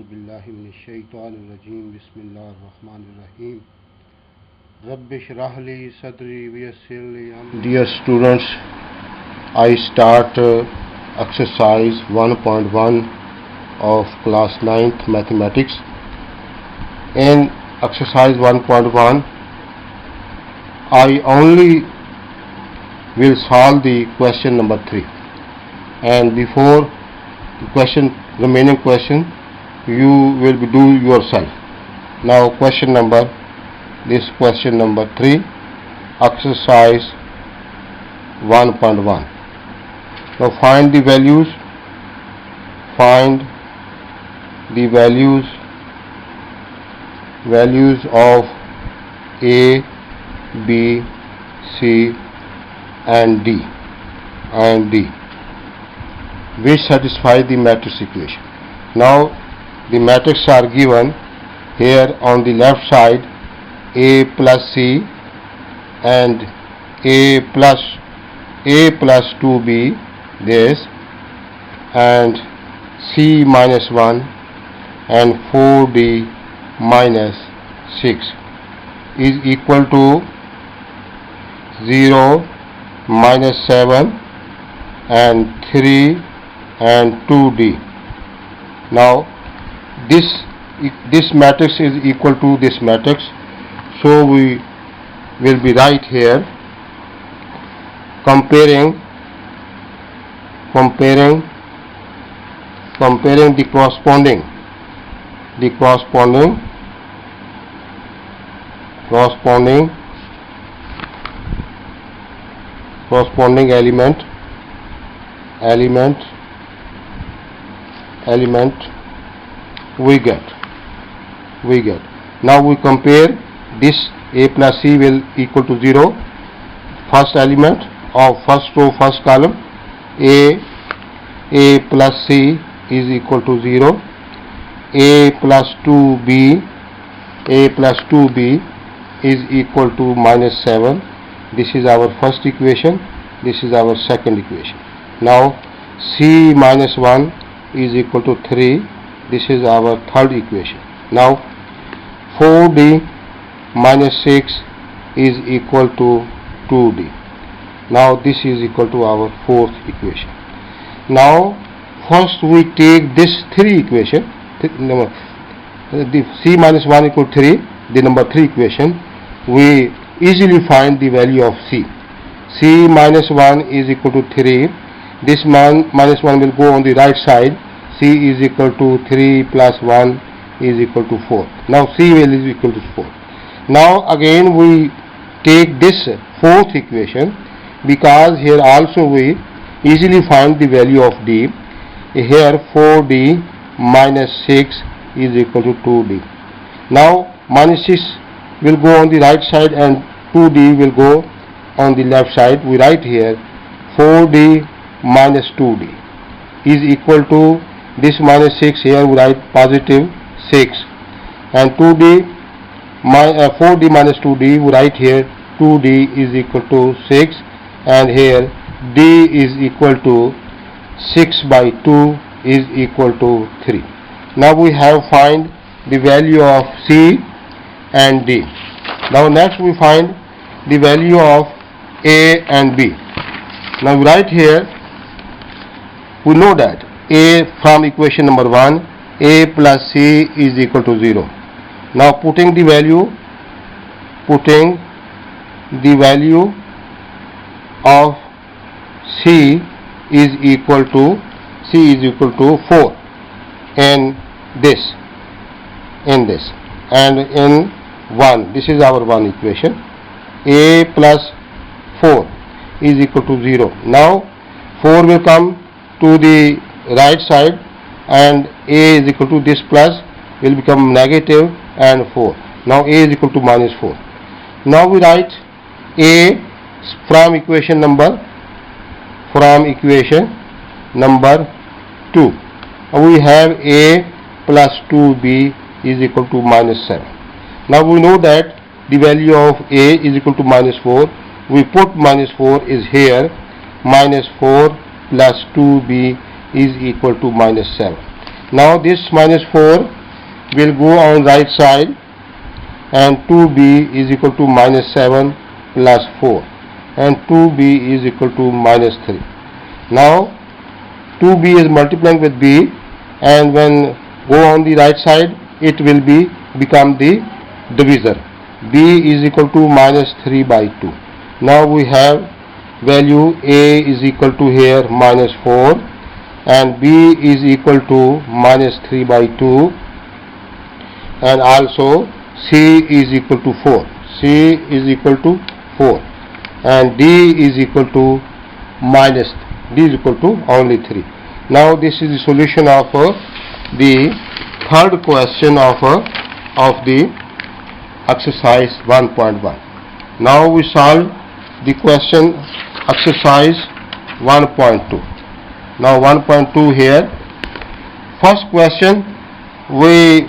बिल्लाहि मिनश्शैतानिर्रजीम बिस्मिल्लाहिर्रहमानिर्रहीम रब्बि इश्रह ली सदरी वयस्सिर ली अमरी. Dear students, I start exercise 1.1 of class 9th mathematics. In exercise 1.1 I only will solve the question number 3, and before the remaining question you will do yourself. Now question number 3, exercise 1.1. Now find the values of A, B, C and D which satisfy the matrix equation. Now the matrix are given here on the left side: A plus C and A plus 2B, this, and C minus 1 and 4D minus 6 is equal to 0, minus 7 and 3 and 2D. Now this matrix is equal to this matrix, so we will be right here comparing the corresponding element we get. Now we compare this. A plus C will equal to 0. First element of first row, first column, A plus C is equal to 0. A plus 2B is equal to minus 7. This is our first equation. This is our second equation. Now C minus 1 is equal to 3. This is our third equation. Now 4D minus 6 is equal to 2D. Now this is equal to our fourth equation. Now first we take this three equation, the C minus 1 equal to 3, the number 3 equation. We easily find the value of C. C minus 1 is equal to 3. This minus 1 will go on the right side. C is equal to 3 plus 1 is equal to 4. Now C value is equal to 4. Now again we take this fourth equation, because here also we easily find the value of D. Here 4D minus 6 is equal to 2D. Now minus 6 will go on the right side and 2D will go on the left side. We write here 4D minus 2D is equal to this minus 6, here we write positive 6, and 4D minus 2D we write here 2D is equal to 6, and here D is equal to 6 by 2 is equal to 3. Now we have find the value of C and D. Now next we find the value of A and B. Now right here we know that A, from equation number 1, A plus C is equal to 0. Now putting the value of C is equal to 4 in this and in 1. This is our 1 equation. A plus 4 is equal to 0. Now 4 will come to the right side and A is equal to this plus will become negative and 4. Now A is equal to minus 4. Now we write A from equation number 2. We have A plus 2B is equal to minus 7. Now we know that the value of A is equal to minus 4. We put minus 4 is here, minus 4 plus 2b is equal to minus 7. Now this minus 4 will go on right side, and 2b is equal to minus 7 plus 4, and 2b is equal to minus 3. Now 2b is multiplying with b, and when go on the right side it will become the divisor. b is equal to minus 3 by 2. Now we have value a is equal to here minus 4, and b is equal to minus 3 by 2, and also c is equal to 4. c is equal to 4, and d is equal to minus, d is equal to only 3. Now this is the solution of the third question of the exercise 1.1. Now we solve the question exercise 1.2. Now 1.2 here. First question, we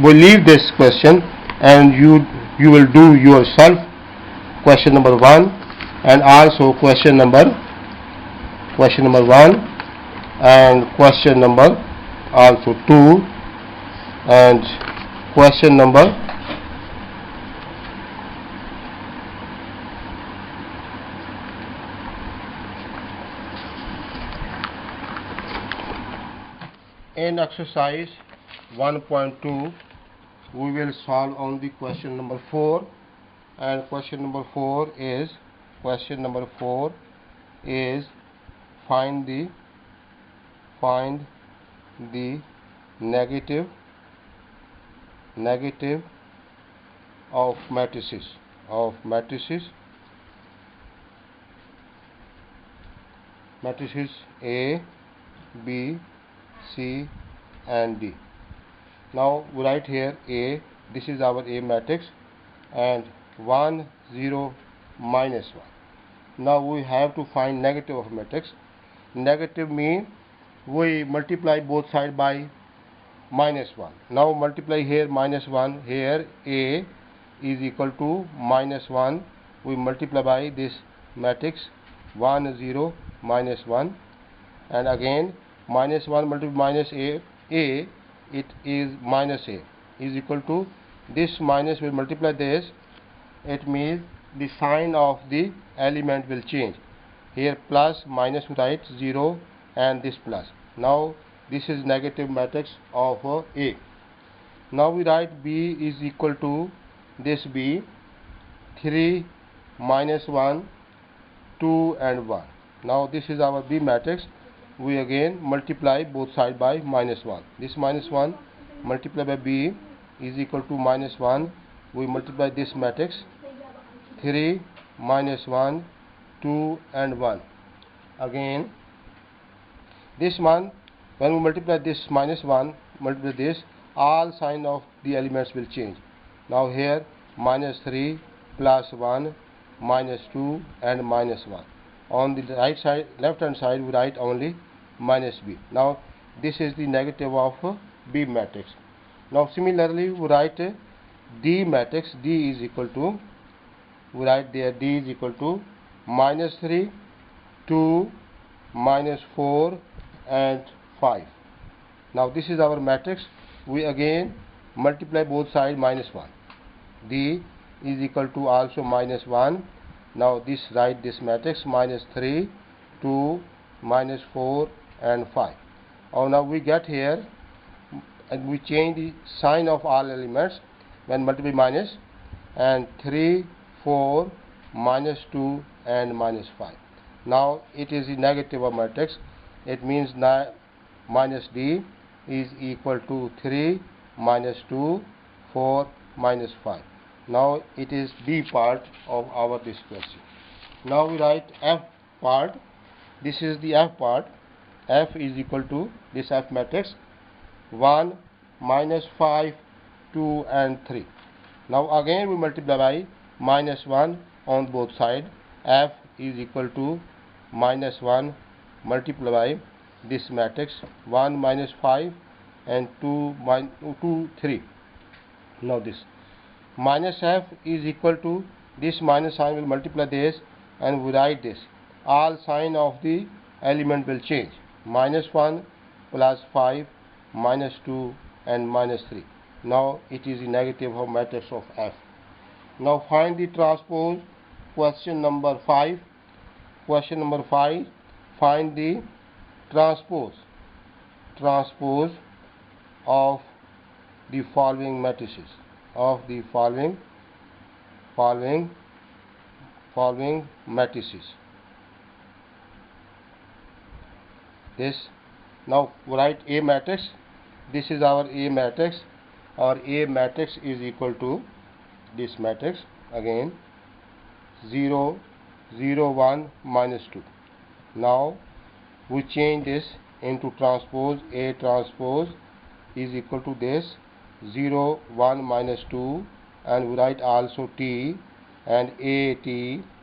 leave this question and you will do yourself question number 1, and also question number 1, and question number also 2, and question number in exercise 1.2 we will solve on the question number 4, and question number 4 is find the negative of matrices A, B, C and D. Now we write here A, this is our A matrix, and 1, 0, minus 1. Now we have to find negative of matrix. Negative means we multiply both sides by minus 1. Now multiply here minus 1, here A is equal to minus 1, we multiply by this matrix 1, 0, minus 1, and again minus 1 multiplied minus A, it is minus A is equal to this minus will multiply this, it means the sign of the element will change. Here plus minus we write 0 and this plus. Now this is negative matrix of A. Now we write B is equal to this B, 3, minus 1, 2 and 1. Now this is our B matrix. We again multiply both sides by minus 1. This minus 1 multiplied by B is equal to minus 1. We multiply this matrix 3, minus 1, 2 and 1. Again this one, when we multiply this minus 1 multiply this, all sign of the elements will change. Now here minus 3 plus 1 minus 2 and minus 1. On the right side, left hand side we write only minus B. Now this is the negative of B matrix. Now similarly we write D matrix. D is equal to, we write there D is equal to minus 3, 2, minus 4 and 5. Now this is our matrix. We again multiply both sides minus 1. D is equal to also minus 1. Now this write this matrix minus 3, 2, minus 4 and 5. Now we get here and we change the sign of all elements when multiply minus, and 3, 4, minus 2 and minus 5. Now it is the negative of matrix. It means minus D is equal to 3, minus 2, 4, minus 5. Now it is B part of our this question. Now we write F part. This is the F part. F is equal to this F matrix 1, minus 5, 2 and 3. Now again we multiply by minus 1 on both sides. F is equal to minus 1 multiply by this matrix 1, minus 5 and 2, 3. Now this minus F is equal to this minus sign will multiply this, and we write this. All sign of the element will change. Minus 1 plus 5, minus 2, and minus 3. Now it is the negative of matrix of F. Now find the transpose. Question number 5. Question number 5. Find the transpose of the following matrices. Following matrices. This. Now write A matrix. This is our A matrix. Our A matrix is equal to this matrix again 0, 0, 1, minus 2. Now we change this into transpose. A transpose is equal to this 0, 1, minus 2, and we write also T, and AT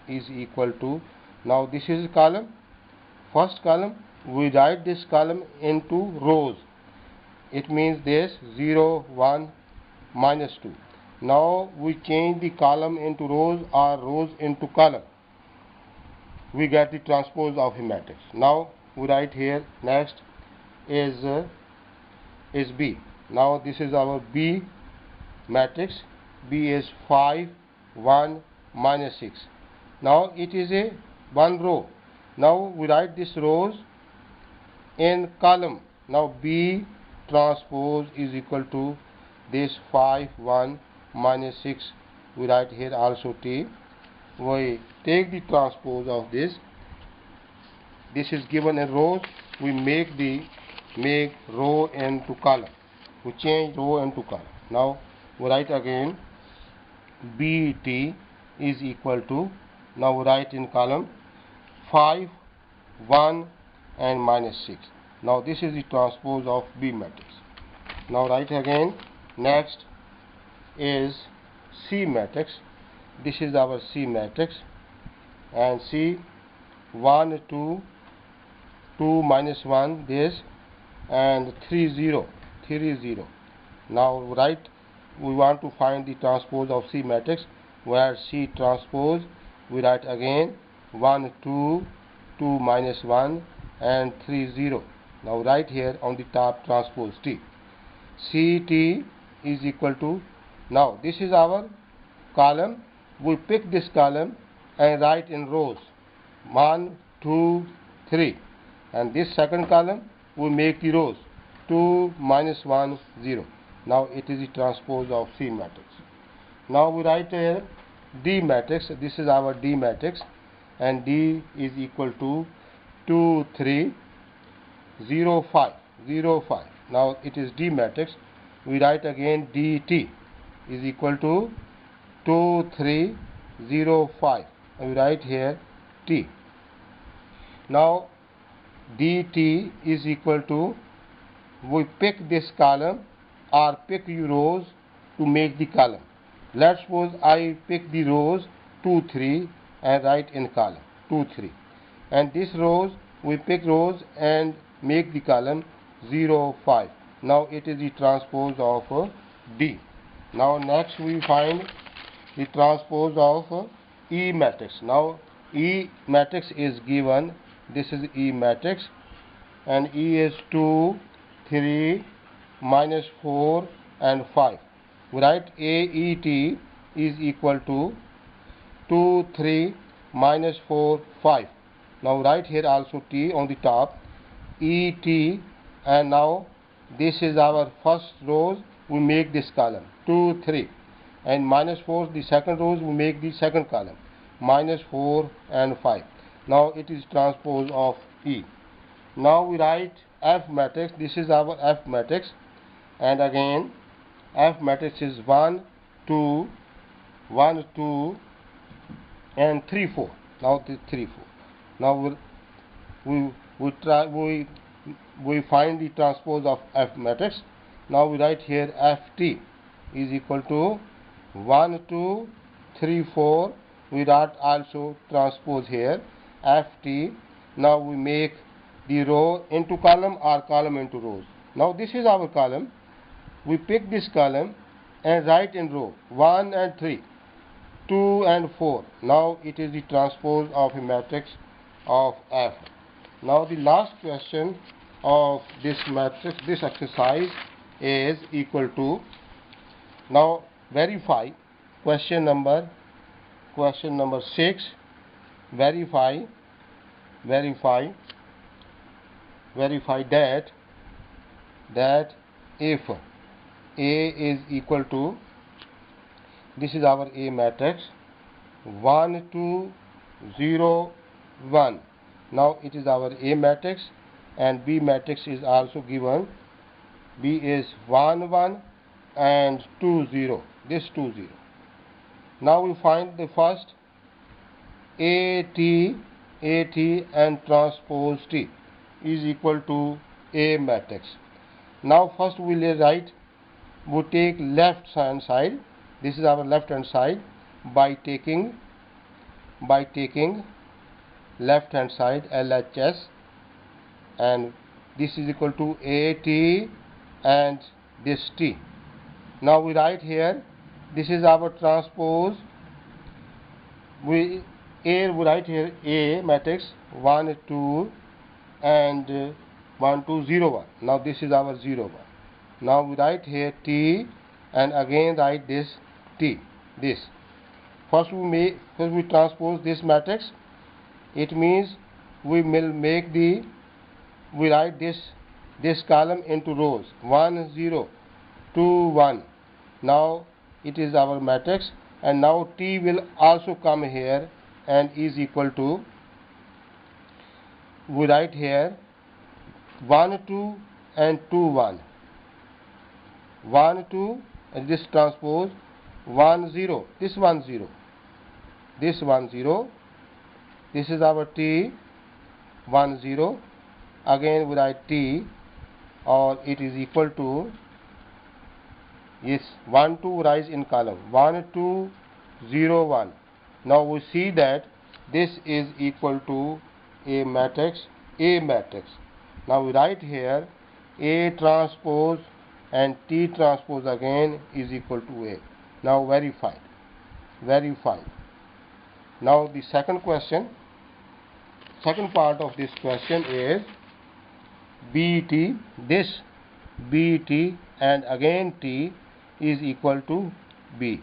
is equal to, now this is column, first column, we write this column into rows. It means this 0, 1, minus 2. Now we change the column into rows or rows into column. We get the transpose of a matrix. Now we write here next is B. Now this is our B matrix. B is 5, 1, minus 6. Now it is a one row. Now we write this rows in column. Now B transpose is equal to this 5, 1, minus 6. We write here also T. We take the transpose of this. This is given in rows. We make row into column. We change row into column. Now we write again BT is equal to, now we write in column 5, 1, and minus 6. Now this is the transpose of B matrix. Now write again. Next is C matrix. This is our C matrix, and C 1, 2, 2, minus 1, this, and 3, 0, 3, 0. Now write, we want to find the transpose of C matrix, where C transpose, we write again 1, 2, 2, minus 1, and 3, 0. Now write here on the top transpose T. CT is equal to, now this is our column. We pick this column and write in rows 1, 2, 3, and this second column we make the rows 2, minus 1, 0. Now it is the transpose of C matrix. Now we write here D matrix. This is our D matrix, and D is equal to 2, 3, 0, 5, 0, 5. Now it is D matrix. We write again DT is equal to 2, 3, 0, 5. And we write here T. Now DT is equal to, we pick this column or pick rows to make the column. Let's suppose I pick the rows 2, 3 and write in column 2, 3. And this rows, we pick rows and make the column 0, 5. Now it is the transpose of D. Now next we find the transpose of E matrix. Now E matrix is given. This is E matrix, and E is 2, 3, minus 4, and 5. We write AET is equal to 2, 3, minus 4, 5. Now write here also T on the top, ET, and now this is our first rows. We make this column 2, 3, and minus 4, the second rows, we make the second column minus 4 and 5. Now it is transpose of E. Now we write F matrix. This is our F matrix, and again F matrix is 1, 2, 1, 2, and 3, 4. Now this 3, 4. Now we find the transpose of F matrix. Now we write here FT is equal to 1, 2, 3, 4. We write also transpose here FT. Now we make the row into column or column into rows. Now this is our column. We pick this column and write in row 1 and 3, 2 and 4. Now it is the transpose of a matrix of F. Now the last question of this matrix, this exercise is equal to, now verify question number 6. Verify that if A is equal to, this is our A matrix, 1 2 0 1. Now it is our A matrix, and B matrix is also given. B is 1 1 and 2 0. This 2 0. Now we find the first AT and transpose T is equal to A matrix. Now first we will write, we take left hand side. This is our left hand side by taking left hand side LHS, and this is equal to AT and this T. Now we write here, this is our transpose. We write here A matrix 1 2 and 1 2 0 1. Now this is our 0 1. Now we write here T and again write this T. This first we transpose this matrix. It means we will make we write this column into rows 1 0 2 1. Now it is our matrix, and now T will also come here and is equal to, we write here 1 2 and 2 1. 1 2 and this transpose 1 0. This 1 0. This 1 0. This is our T 1 0. Again we write T, or it is equal to, yes, 1 2 rise in column 1 2 0 1. Now we see that this is equal to A matrix. Now we write here A transpose and T transpose again is equal to A. Now verify. Now the second part of this question is BT. This BT and again T is equal to B.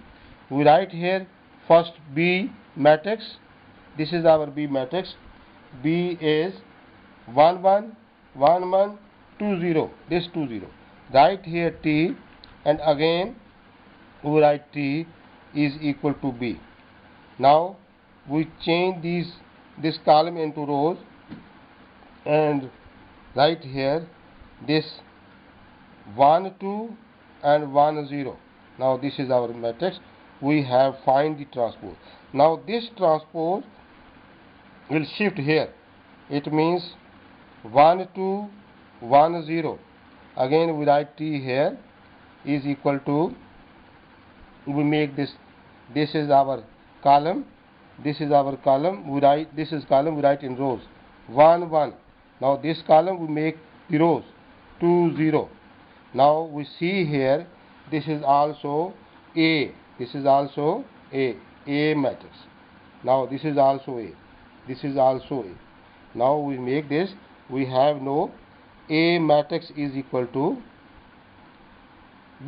We write here first B matrix. This is our B matrix. B is 1 1 1 1 2 0. This 2 0. Write here T and again we write T is equal to B. Now we change this column into rows and write here this 1 2 and 1 0. Now this is our matrix. We have find the transpose. Now this transpose will shift here. It means 1 2 1 0. Again we write T here is equal to, we make this is our column. We write, this is column, we write in rows 1 1. Now this column we make the rows 2 0. Now we see here this is also A. A matrix. Now this is also A. Now we make this, we have no A matrix is equal to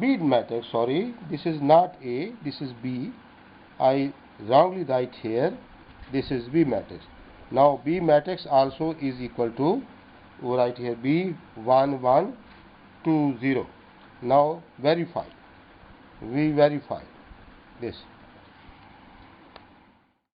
B matrix. Sorry, this is not A, this is B. I wrongly write here, this is B matrix. Now B matrix also is equal to, we write here B 1 1 2 0. Now verify. We verify this.